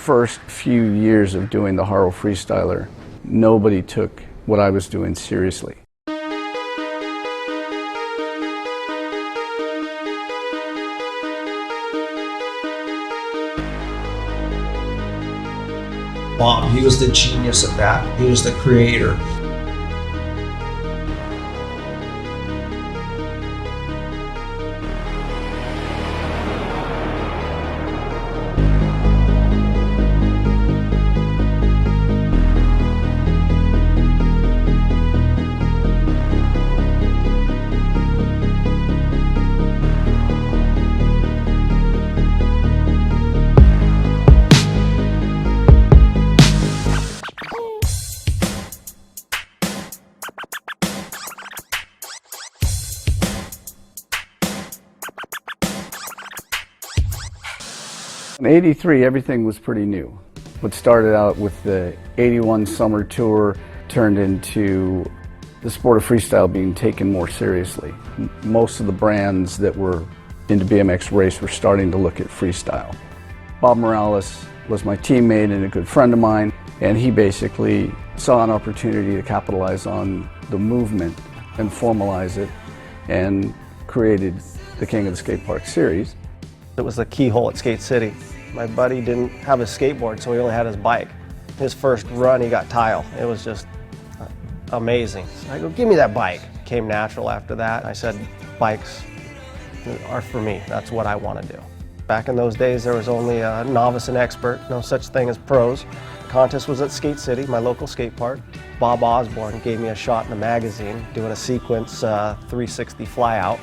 first few years of doing the Haro Freestyler, nobody took what I was doing seriously. Bob, he was the genius of that. He was the creator. In '83, everything was pretty new. What started out with the '81 summer tour turned into the sport of freestyle being taken more seriously. Most of the brands that were into BMX race were starting to look at freestyle. Bob Morales was my teammate and a good friend of mine, and he basically saw an opportunity to capitalize on the movement and formalize it, and created the King of the Skate Park series. It was the keyhole at Skate City. My buddy didn't have a skateboard, so he only had his bike. His first run, he got tile. It was just amazing. So I go, give me that bike. Came natural after that. I said, bikes are for me. That's what I want to do. Back in those days, there was only a novice and expert, no such thing as pros. The contest was at Skate City, my local skate park. Bob Osborne gave me a shot in the magazine, doing a sequence 360 flyout.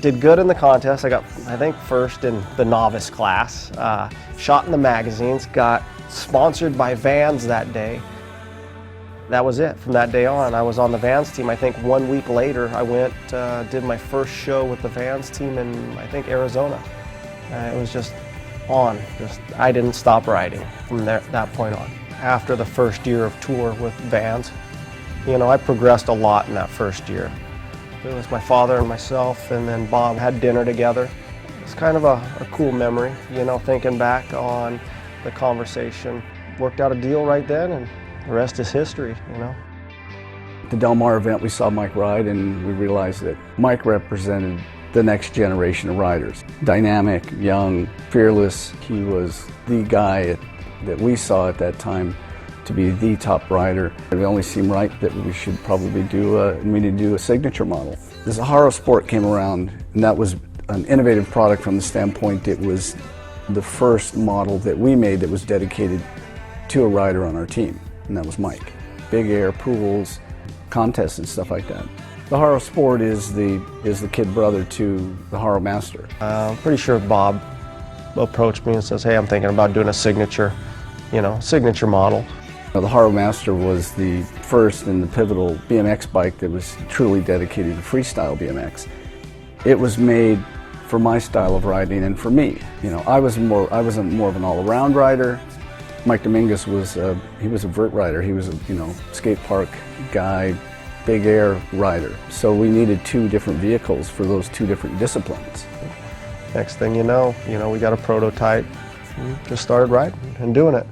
Did good in the contest. I got, I think, first in the novice class. Shot in the magazines, got sponsored by Vans that day. That was it. From that day on, I was on the Vans team. I think 1 week later, I went, did my first show with the Vans team in, I think, Arizona. It was just on. I didn't stop riding from that point on. After the first year of tour with Vans, you know, I progressed a lot in that first year. It was my father and myself, and then Bob had dinner together. It's kind of a cool memory, you know, thinking back on the conversation. Worked out a deal right then, and the rest is history, you know. At the Del Mar event, we saw Mike ride, and we realized that Mike represented the next generation of riders. Dynamic, young, fearless. He was the guy that we saw at that time to be the top rider. It only seemed right that we should probably do a signature model. This Haro Sport came around, and that was an innovative product from the standpoint it was the first model that we made that was dedicated to a rider on our team, and that was Mike. Big air, pools, contests and stuff like that. The Haro Sport is the kid brother to the Haro Master. I'm pretty sure Bob approached me and says, hey, I'm thinking about doing a signature model. The Haro Master was the first and the pivotal BMX bike that was truly dedicated to freestyle BMX. It was made for my style of riding and for me. You know, I wasn't more of an all-around rider. Mike Dominguez was he was a vert rider. He was a skate park guy, big air rider. So we needed two different vehicles for those two different disciplines. Next thing you know, we got a prototype. Just started riding and doing it.